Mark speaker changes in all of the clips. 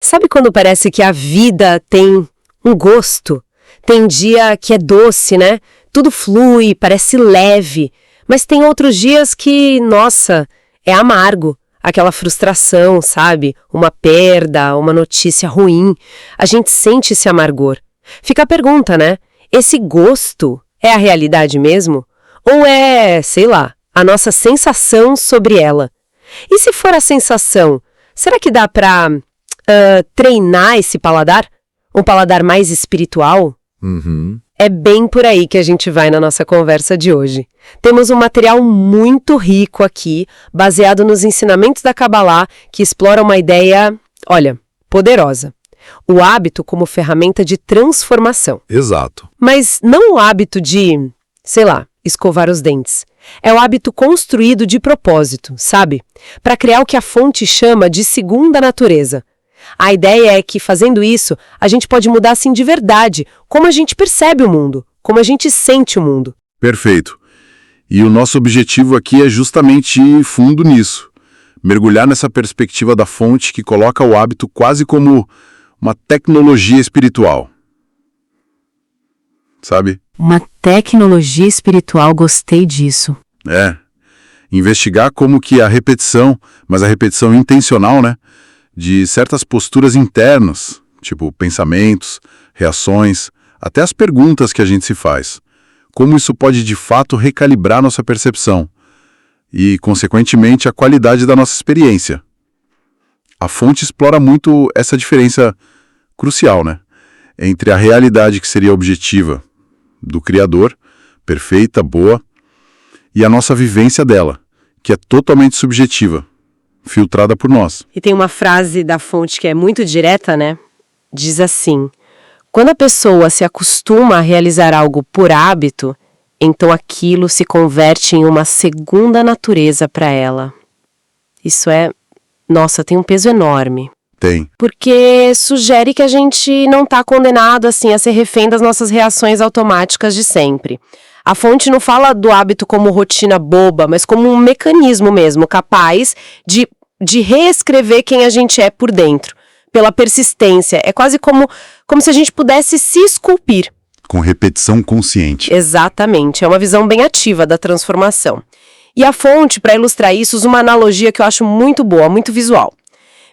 Speaker 1: Sabe quando parece que a vida tem um gosto? Tem dia que é doce, né? Tudo flui, parece leve. Mas tem outros dias que, nossa, é amargo. Aquela frustração, sabe? Uma perda, uma notícia ruim. A gente sente esse amargor. Fica a pergunta, né? Esse gosto é a realidade mesmo? Ou é, sei lá, a nossa sensação sobre ela? E se for a sensação, será que dá pra treinar esse paladar? Um paladar mais espiritual? É bem por aí que a gente vai na nossa conversa de hoje. Temos um material muito rico aqui, baseado nos ensinamentos da Kabbalah, que explora uma ideia, olha, poderosa. O hábito como ferramenta de transformação.
Speaker 2: Exato.
Speaker 1: Mas não o hábito de, sei lá, escovar os dentes. É o hábito construído de propósito, sabe? Para criar o que a fonte chama de segunda natureza. A ideia é que, fazendo isso, a gente pode mudar, assim, de verdade, como a gente percebe o mundo, como a gente sente o mundo.
Speaker 2: Perfeito. E o nosso objetivo aqui é justamente ir fundo nisso. Mergulhar nessa perspectiva da fonte que coloca o hábito quase como uma tecnologia espiritual. Sabe?
Speaker 1: Uma tecnologia espiritual, gostei disso.
Speaker 2: É. Investigar como que a repetição, mas a repetição intencional, né? De certas posturas internas, tipo pensamentos, reações, até as perguntas que a gente se faz. Como isso pode, de fato, recalibrar nossa percepção e, consequentemente, a qualidade da nossa experiência. A fonte explora muito essa diferença crucial, né? Entre a realidade que seria objetiva do Criador, perfeita, boa, e a nossa vivência dela, que é totalmente subjetiva, filtrada por nós.
Speaker 1: E tem uma frase da fonte que é muito direta, né? Diz assim: quando a pessoa se acostuma a realizar algo por hábito, então aquilo se converte em uma segunda natureza para ela. Isso nossa, tem um peso enorme.
Speaker 2: Tem.
Speaker 1: Porque sugere que a gente não está condenado assim a ser refém das nossas reações automáticas de sempre. A fonte não fala do hábito como rotina boba, mas como um mecanismo mesmo, capaz de reescrever quem a gente é por dentro, pela persistência. É quase como se a gente pudesse se esculpir.
Speaker 2: Com repetição consciente.
Speaker 1: Exatamente, é uma visão bem ativa da transformação. E a fonte, para ilustrar isso, usa uma analogia que eu acho muito boa, muito visual.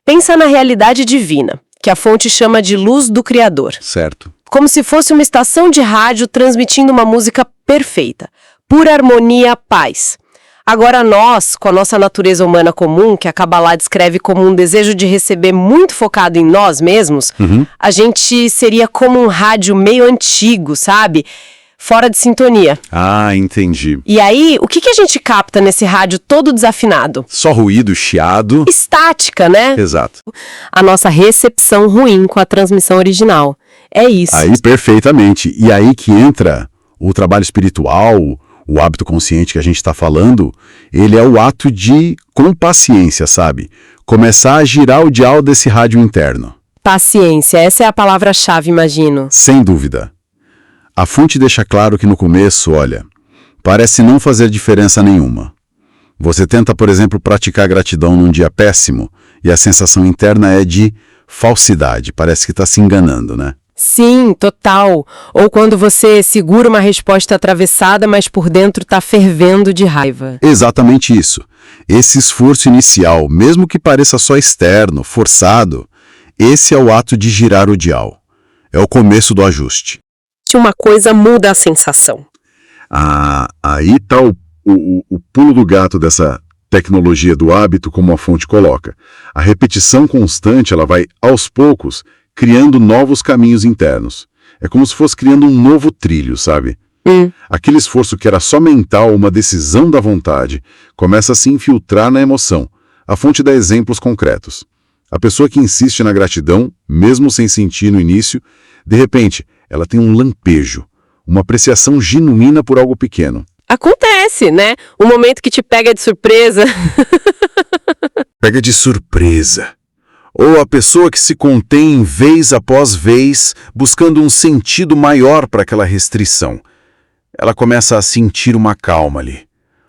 Speaker 1: Pensa na realidade divina, que a fonte chama de luz do Criador.
Speaker 2: Certo.
Speaker 1: Como se fosse uma estação de rádio transmitindo uma música perfeita, pura harmonia, paz. Agora nós, com a nossa natureza humana comum, que a Kabbalah descreve como um desejo de receber muito focado em nós mesmos, a gente seria como um rádio meio antigo, sabe? Fora de sintonia.
Speaker 2: Ah, entendi.
Speaker 1: E aí, o que a gente capta nesse rádio todo desafinado?
Speaker 2: Só ruído, chiado.
Speaker 1: Estática, né?
Speaker 2: Exato.
Speaker 1: A nossa recepção ruim com a transmissão original. É isso.
Speaker 2: Aí, perfeitamente. E aí que entra o trabalho espiritual, o hábito consciente que a gente está falando, ele é o ato de, com paciência, sabe? Começar a girar o dial desse rádio interno.
Speaker 1: Paciência, essa é a palavra-chave, imagino.
Speaker 2: Sem dúvida. A fonte deixa claro que no começo, olha, parece não fazer diferença nenhuma. Você tenta, por exemplo, praticar gratidão num dia péssimo e a sensação interna é de falsidade, parece que está se enganando, né?
Speaker 1: Sim, total. Ou quando você segura uma resposta atravessada, mas por dentro está fervendo de raiva.
Speaker 2: Exatamente isso. Esse esforço inicial, mesmo que pareça só externo, forçado, esse é o ato de girar o dial. É o começo do ajuste.
Speaker 1: Uma coisa muda a sensação.
Speaker 2: Aí está o pulo do gato dessa tecnologia do hábito, como a fonte coloca. A repetição constante, ela vai, aos poucos, criando novos caminhos internos. É como se fosse criando um novo trilho, sabe? Aquele esforço que era só mental, uma decisão da vontade, começa a se infiltrar na emoção. A fonte dá exemplos concretos. A pessoa que insiste na gratidão, mesmo sem sentir no início, de repente, ela tem um lampejo, uma apreciação genuína por algo pequeno.
Speaker 1: Acontece, né? Um momento que te pega de surpresa.
Speaker 2: Pega de surpresa. Ou a pessoa que se contém vez após vez, buscando um sentido maior para aquela restrição. Ela começa a sentir uma calma ali.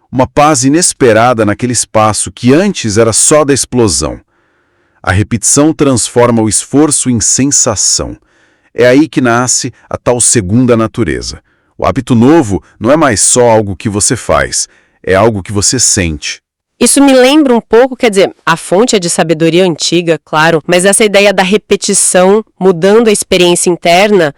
Speaker 2: Uma paz inesperada naquele espaço que antes era só da explosão.
Speaker 3: A repetição transforma o esforço em sensação. É aí que nasce a tal segunda natureza. O hábito novo não é mais só algo que você faz, é algo que você sente.
Speaker 1: Isso me lembra um pouco, quer dizer, a fonte é de sabedoria antiga, claro, mas essa ideia da repetição mudando a experiência interna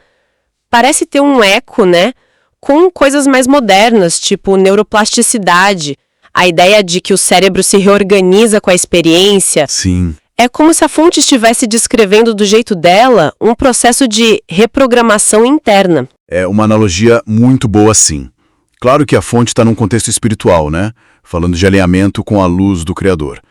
Speaker 1: parece ter um eco, né, com coisas mais modernas, tipo neuroplasticidade, a ideia de que o cérebro se reorganiza com a experiência.
Speaker 3: Sim.
Speaker 1: É como se a fonte estivesse descrevendo do jeito dela um processo de reprogramação interna.
Speaker 3: É uma analogia muito boa, sim. Claro que a fonte está num contexto espiritual, né? Falando de alinhamento com a luz do Criador.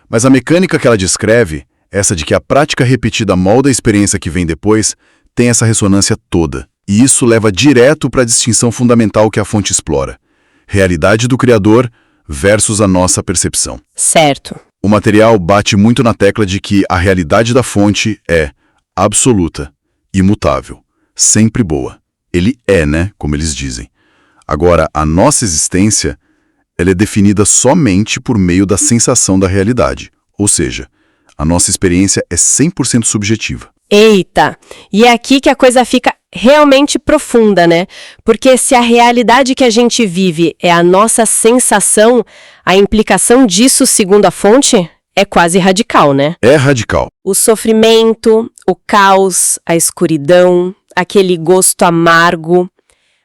Speaker 3: Mas a mecânica que ela descreve, essa de que a prática repetida molda a experiência que vem depois, tem essa ressonância toda. E isso leva direto para a distinção fundamental que a fonte explora. Realidade do Criador versus a nossa percepção.
Speaker 1: Certo.
Speaker 3: O material bate muito na tecla de que a realidade da fonte é absoluta, imutável, sempre boa. Ele é, né? Como eles dizem. Agora, a nossa existência, ela é definida somente por meio da sensação da realidade. Ou seja, a nossa experiência é 100% subjetiva.
Speaker 1: Eita! E é aqui que a coisa fica realmente profunda, né? Porque se a realidade que a gente vive é a nossa sensação, a implicação disso, segundo a fonte, é quase radical, né?
Speaker 3: É radical.
Speaker 1: O sofrimento, o caos, a escuridão, aquele gosto amargo,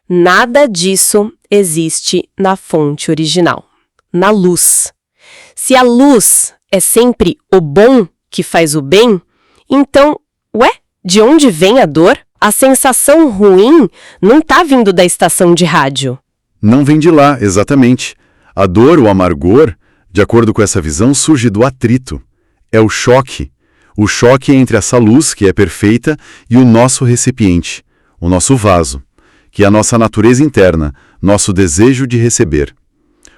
Speaker 1: nada disso existe na fonte original, na luz. Se a luz é sempre o bom que faz o bem, então, de onde vem a dor? A sensação ruim não está vindo da estação de rádio.
Speaker 3: Não vem de lá, exatamente. A dor, o amargor, de acordo com essa visão, surge do atrito. É o choque. O choque entre essa luz, que é perfeita, e o nosso recipiente, o nosso vaso, que é a nossa natureza interna, nosso desejo de receber.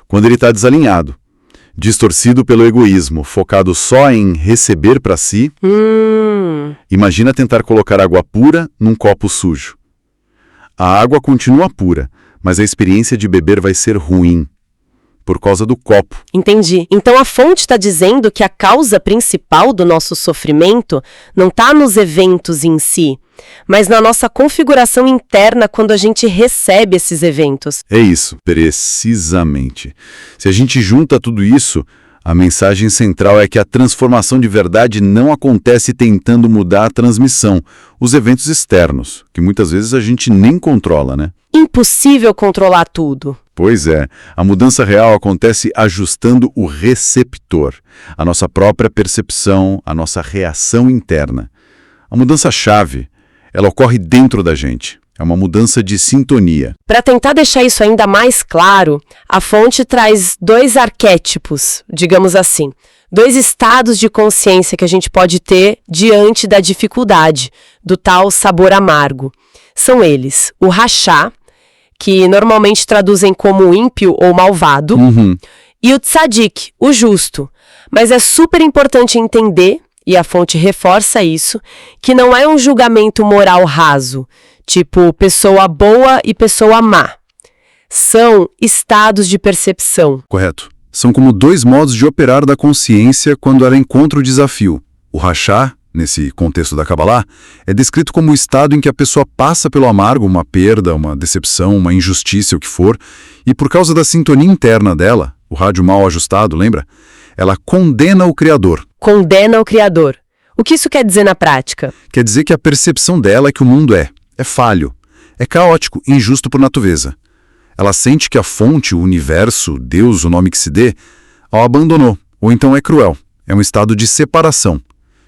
Speaker 3: Quando ele está desalinhado, distorcido pelo egoísmo, focado só em receber para si, imagina tentar colocar água pura num copo sujo. A água continua pura, mas a experiência de beber vai ser ruim, por causa do copo.
Speaker 1: Entendi. Então a fonte está dizendo que a causa principal do nosso sofrimento não está nos eventos em si, mas na nossa configuração interna quando a gente recebe esses eventos.
Speaker 3: É isso, precisamente. Se a gente junta tudo isso, a mensagem central é que a transformação de verdade não acontece tentando mudar a transmissão, os eventos externos, que muitas vezes a gente nem controla, né?
Speaker 1: Impossível controlar tudo.
Speaker 3: Pois é, a mudança real acontece ajustando o receptor, a nossa própria percepção, a nossa reação interna. A mudança-chave, ela ocorre dentro da gente. É uma mudança de sintonia.
Speaker 1: Para tentar deixar isso ainda mais claro, a fonte traz 2 arquétipos, digamos assim, 2 estados de consciência que a gente pode ter diante da dificuldade, do tal sabor amargo. São eles, o rachá, que normalmente traduzem como ímpio ou malvado, e o tzadik, o justo. Mas é super importante entender, e a fonte reforça isso, que não é um julgamento moral raso, tipo pessoa boa e pessoa má. São estados de percepção.
Speaker 3: Correto. São como 2 modos de operar da consciência quando ela encontra o desafio. O rachá, nesse contexto da Kabbalah, é descrito como o estado em que a pessoa passa pelo amargo, uma perda, uma decepção, uma injustiça, o que for, e por causa da sintonia interna dela, o rádio mal ajustado, lembra? Ela condena o Criador.
Speaker 1: Condena o Criador. O que isso quer dizer na prática?
Speaker 3: Quer dizer que a percepção dela é que o mundo é falho, é caótico, injusto por natureza. Ela sente que a fonte, o universo, Deus, o nome que se dê, a abandonou, ou então é cruel. É um estado de separação,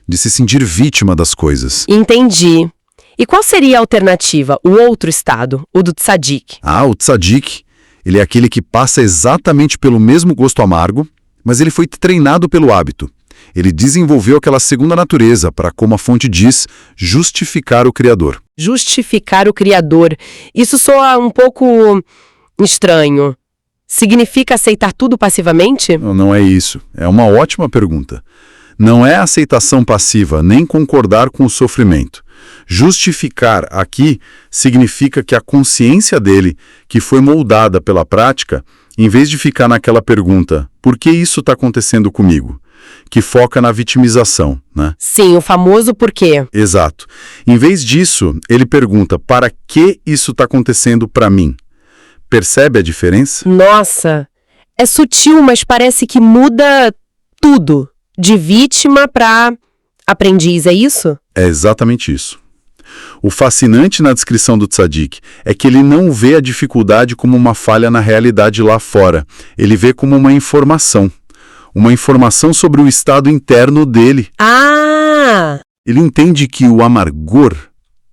Speaker 3: de se sentir vítima das coisas.
Speaker 1: Entendi. E qual seria a alternativa, o outro estado, o do tzadik?
Speaker 3: O tzadik, ele é aquele que passa exatamente pelo mesmo gosto amargo, mas ele foi treinado pelo hábito. Ele desenvolveu aquela segunda natureza para, como a fonte diz, justificar o Criador.
Speaker 1: Justificar o Criador. Isso soa um pouco estranho. Significa aceitar tudo passivamente?
Speaker 3: Não é isso. É uma ótima pergunta. Não é aceitação passiva, nem concordar com o sofrimento. Justificar aqui significa que a consciência dele, que foi moldada pela prática, em vez de ficar naquela pergunta, por que isso está acontecendo comigo? que foca na vitimização, né?
Speaker 1: Sim, o famoso porquê.
Speaker 3: Exato. Em vez disso, ele pergunta, para que isso está acontecendo para mim? Percebe a diferença?
Speaker 1: Nossa, é sutil, mas parece que muda tudo. De vítima para aprendiz, é isso?
Speaker 3: É exatamente isso. O fascinante na descrição do tzadik é que ele não vê a dificuldade como uma falha na realidade lá fora. Ele vê como uma informação sobre o estado interno dele.
Speaker 1: Ah!
Speaker 3: Ele entende que o amargor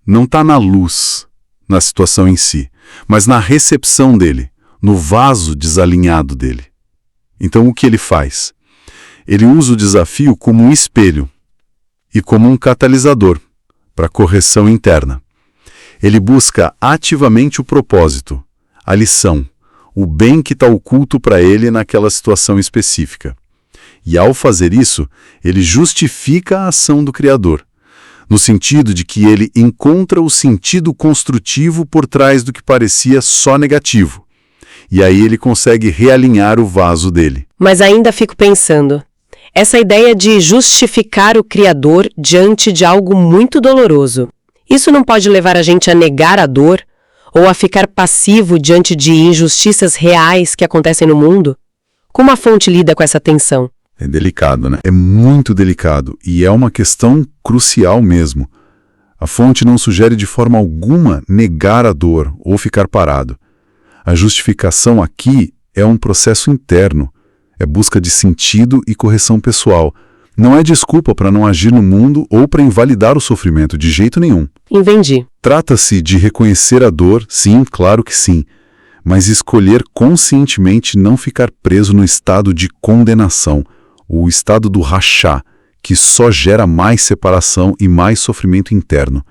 Speaker 3: não está na luz, na situação em si, mas na recepção dele, no vaso desalinhado dele. Então o que ele faz? Ele usa o desafio como um espelho e como um catalisador para correção interna. Ele busca ativamente o propósito, a lição, o bem que está oculto para ele naquela situação específica. E ao fazer isso, ele justifica a ação do Criador, no sentido de que ele encontra o sentido construtivo por trás do que parecia só negativo. E aí ele consegue realinhar o vaso dele.
Speaker 1: Mas ainda fico pensando, essa ideia de justificar o Criador diante de algo muito doloroso, isso não pode levar a gente a negar a dor ou a ficar passivo diante de injustiças reais que acontecem no mundo? Como a fonte lida com essa tensão?
Speaker 3: É delicado, né? É muito delicado e é uma questão crucial mesmo. A fonte não sugere de forma alguma negar a dor ou ficar parado. A justificação aqui é um processo interno, é busca de sentido e correção pessoal. Não é desculpa para não agir no mundo ou para invalidar o sofrimento de jeito nenhum.
Speaker 1: Entendi.
Speaker 3: Trata-se de reconhecer a dor, sim, claro que sim, mas escolher conscientemente não ficar preso no estado de condenação, o estado do rachá, que só gera mais separação e mais sofrimento interno.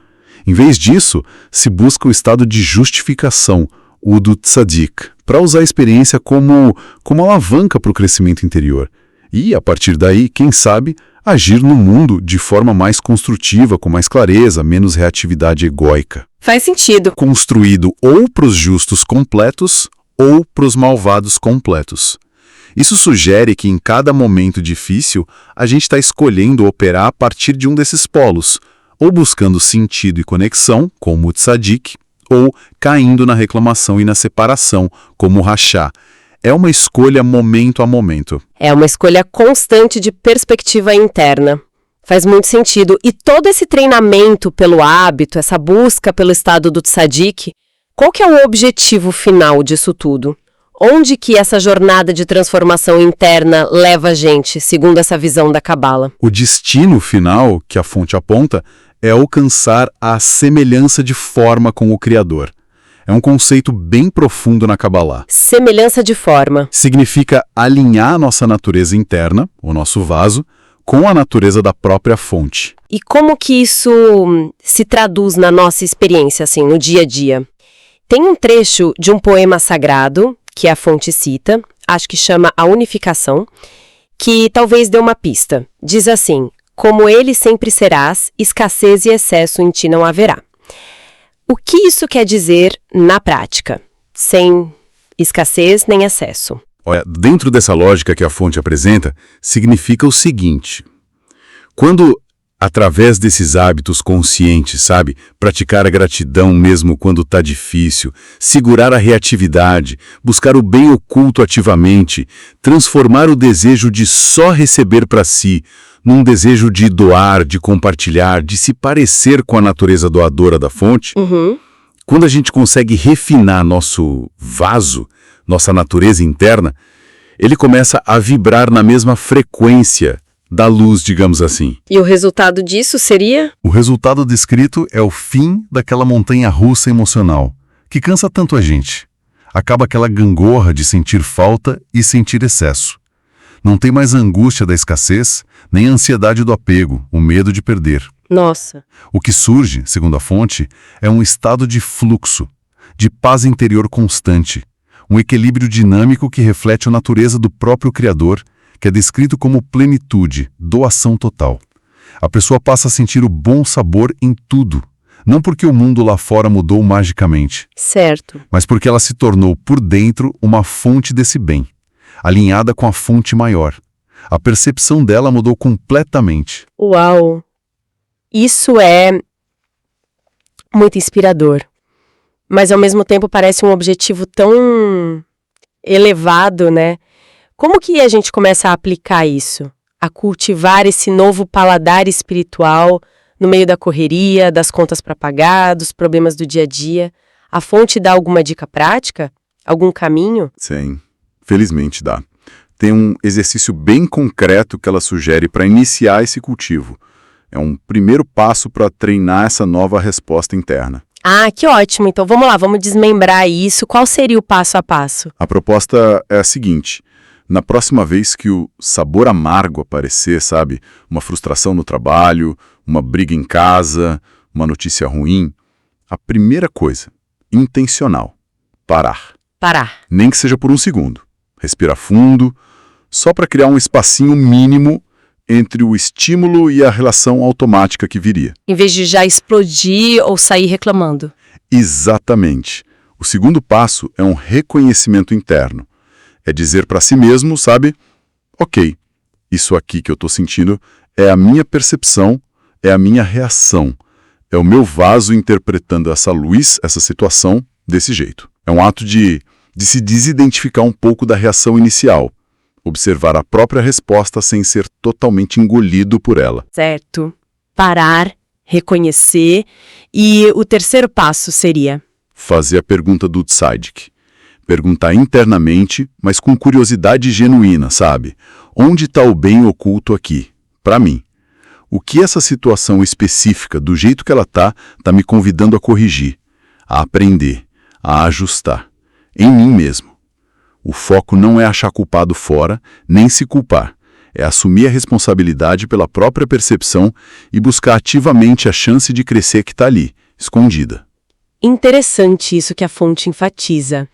Speaker 3: Em vez disso, se busca o estado de justificação, o do tzadik, para usar a experiência como alavanca para o crescimento interior. E, a partir daí, quem sabe, agir no mundo de forma mais construtiva, com mais clareza, menos reatividade egóica.
Speaker 1: Faz sentido.
Speaker 3: Construído ou para os justos completos ou para os malvados completos. Isso sugere que em cada momento difícil, a gente está escolhendo operar a partir de um desses polos, ou buscando sentido e conexão, como o tzadik, ou caindo na reclamação e na separação, como o rachá. É uma escolha momento a momento.
Speaker 1: É uma escolha constante de perspectiva interna. Faz muito sentido. E todo esse treinamento pelo hábito, essa busca pelo estado do tzadik, qual que é o objetivo final disso tudo? Onde que essa jornada de transformação interna leva a gente, segundo essa visão da Cabala?
Speaker 3: O destino final que a fonte aponta é alcançar a semelhança de forma com o Criador. É um conceito bem profundo na Cabala.
Speaker 1: Semelhança de forma.
Speaker 3: Significa alinhar a nossa natureza interna, o nosso vaso, com a natureza da própria fonte.
Speaker 1: E como que isso se traduz na nossa experiência, assim, no dia a dia? Tem um trecho de um poema sagrado, que a fonte cita, acho que chama A Unificação, que talvez dê uma pista. Diz assim: como ele sempre serás, escassez e excesso em ti não haverá. O que isso quer dizer na prática? Sem escassez nem excesso.
Speaker 3: Olha, dentro dessa lógica que a fonte apresenta, significa o seguinte: quando, através desses hábitos conscientes, sabe, praticar a gratidão mesmo quando está difícil, segurar a reatividade, buscar o bem oculto ativamente, transformar o desejo de só receber para si num desejo de doar, de compartilhar, de se parecer com a natureza doadora da fonte, quando a gente consegue refinar nosso vaso, nossa natureza interna, ele começa a vibrar na mesma frequência da luz, digamos assim.
Speaker 1: E o resultado disso seria?
Speaker 3: O resultado descrito é o fim daquela montanha-russa emocional, que cansa tanto a gente. Acaba aquela gangorra de sentir falta e sentir excesso. Não tem mais a angústia da escassez, nem a ansiedade do apego, o medo de perder.
Speaker 1: Nossa.
Speaker 3: O que surge, segundo a fonte, é um estado de fluxo, de paz interior constante, um equilíbrio dinâmico que reflete a natureza do próprio Criador, que é descrito como plenitude, doação total. A pessoa passa a sentir o bom sabor em tudo, não porque o mundo lá fora mudou magicamente,
Speaker 1: certo,
Speaker 3: mas porque ela se tornou por dentro uma fonte desse bem, alinhada com a fonte maior. A percepção dela mudou completamente.
Speaker 1: Uau! Isso é muito inspirador. Mas ao mesmo tempo parece um objetivo tão elevado, né? Como que a gente começa a aplicar isso? A cultivar esse novo paladar espiritual no meio da correria, das contas para pagar, dos problemas do dia a dia? A fonte dá alguma dica prática? Algum caminho?
Speaker 3: Sim, felizmente dá. Tem um exercício bem concreto que ela sugere para iniciar esse cultivo. É um primeiro passo para treinar essa nova resposta interna.
Speaker 1: Ah, que ótimo! Então vamos lá, vamos desmembrar isso. Qual seria o passo a passo?
Speaker 3: A proposta é a seguinte: na próxima vez que o sabor amargo aparecer, sabe? Uma frustração no trabalho, uma briga em casa, uma notícia ruim, a primeira coisa, intencional, parar.
Speaker 1: Parar.
Speaker 3: Nem que seja por um segundo. Respira fundo, só para criar um espacinho mínimo entre o estímulo e a relação automática que viria.
Speaker 1: Em vez de já explodir ou sair reclamando.
Speaker 3: Exatamente. O segundo passo é um reconhecimento interno. É dizer para si mesmo, sabe? Ok, isso aqui que eu estou sentindo é a minha percepção, é a minha reação. É o meu vaso interpretando essa luz, essa situação, desse jeito. É um ato de se desidentificar um pouco da reação inicial. Observar a própria resposta sem ser totalmente engolido por ela.
Speaker 1: Certo. Parar, reconhecer. E o terceiro passo seria?
Speaker 3: Fazer a pergunta do Tzaddik. Perguntar internamente, mas com curiosidade genuína, sabe? Onde está o bem oculto aqui? Para mim. O que essa situação específica, do jeito que ela tá me convidando a corrigir, a aprender, a ajustar. Em mim mesmo. O foco não é achar culpado fora, nem se culpar. É assumir a responsabilidade pela própria percepção e buscar ativamente a chance de crescer que está ali, escondida.
Speaker 1: Interessante isso que a fonte enfatiza.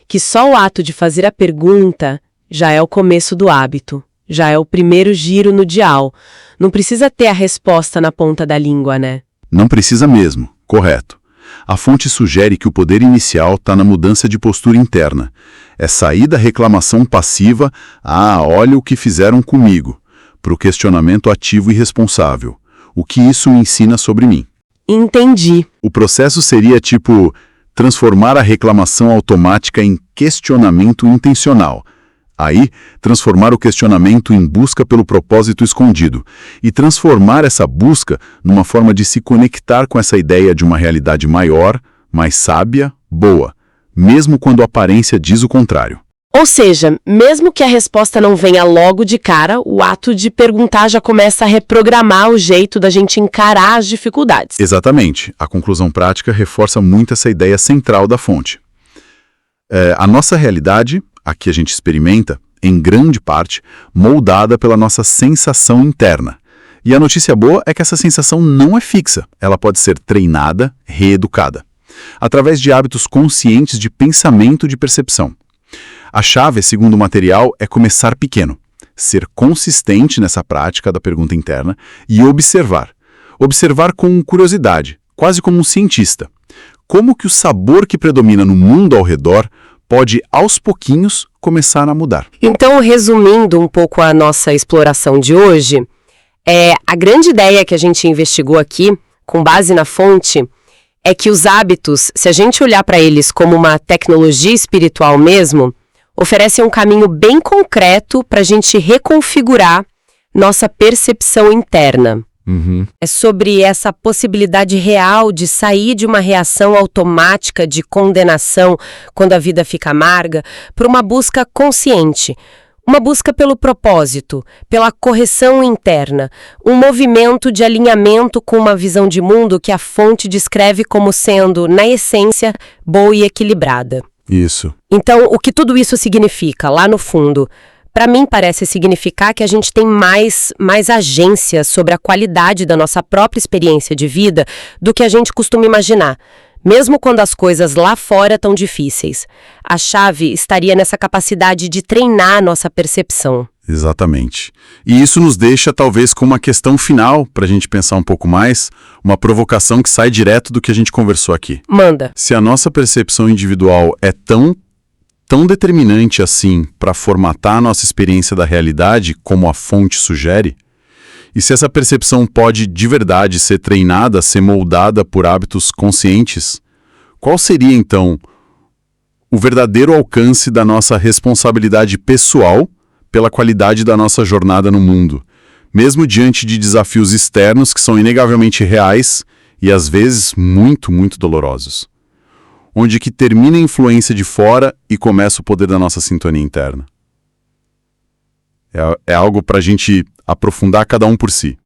Speaker 1: Que só o ato de fazer a pergunta já é o começo do hábito. Já é o primeiro giro no dial. Não precisa ter a resposta na ponta da língua, né?
Speaker 3: Não precisa mesmo, correto. A fonte sugere que o poder inicial está na mudança de postura interna. É sair da reclamação passiva, olha o que fizeram comigo, para o questionamento ativo e responsável. O que isso me ensina sobre mim?
Speaker 1: Entendi.
Speaker 3: O processo seria tipo transformar a reclamação automática em questionamento intencional. Aí, transformar o questionamento em busca pelo propósito escondido e transformar essa busca numa forma de se conectar com essa ideia de uma realidade maior, mais sábia, boa, mesmo quando a aparência diz o contrário.
Speaker 1: Ou seja, mesmo que a resposta não venha logo de cara, o ato de perguntar já começa a reprogramar o jeito da gente encarar as dificuldades.
Speaker 3: Exatamente. A conclusão prática reforça muito essa ideia central da fonte. A nossa realidade, a que a gente experimenta, em grande parte, moldada pela nossa sensação interna. E a notícia boa é que essa sensação não é fixa. Ela pode ser treinada, reeducada, através de hábitos conscientes de pensamento e de percepção. A chave, segundo o material, é começar pequeno, ser consistente nessa prática da pergunta interna e observar. Observar com curiosidade, quase como um cientista. Como que o sabor que predomina no mundo ao redor pode, aos pouquinhos, começar a mudar.
Speaker 1: Então, resumindo um pouco a nossa exploração de hoje, a grande ideia que a gente investigou aqui, com base na fonte, é que os hábitos, se a gente olhar para eles como uma tecnologia espiritual mesmo, oferecem um caminho bem concreto para a gente reconfigurar nossa percepção interna. É sobre essa possibilidade real de sair de uma reação automática de condenação quando a vida fica amarga para uma busca consciente, uma busca pelo propósito, pela correção interna, um movimento de alinhamento com uma visão de mundo que a fonte descreve como sendo, na essência, boa e equilibrada.
Speaker 3: Isso.
Speaker 1: Então, o que tudo isso significa, lá no fundo? Para mim, parece significar que a gente tem mais agência sobre a qualidade da nossa própria experiência de vida do que a gente costuma imaginar, mesmo quando as coisas lá fora estão difíceis. A chave estaria nessa capacidade de treinar a nossa percepção.
Speaker 3: Exatamente. E isso nos deixa, talvez, com uma questão final, para a gente pensar um pouco mais, uma provocação que sai direto do que a gente conversou aqui.
Speaker 1: Manda.
Speaker 3: Se a nossa percepção individual é tão
Speaker 2: tão determinante assim para formatar nossa experiência da realidade, como a fonte sugere? E se essa percepção pode, de verdade, ser treinada, ser moldada por hábitos conscientes, qual seria, então, o verdadeiro alcance da nossa responsabilidade pessoal pela qualidade da nossa jornada no mundo, mesmo diante de desafios externos que são inegavelmente reais e, às vezes, muito, muito dolorosos? Onde que termina a influência de fora e começa o poder da nossa sintonia interna? É algo para a gente aprofundar cada um por si.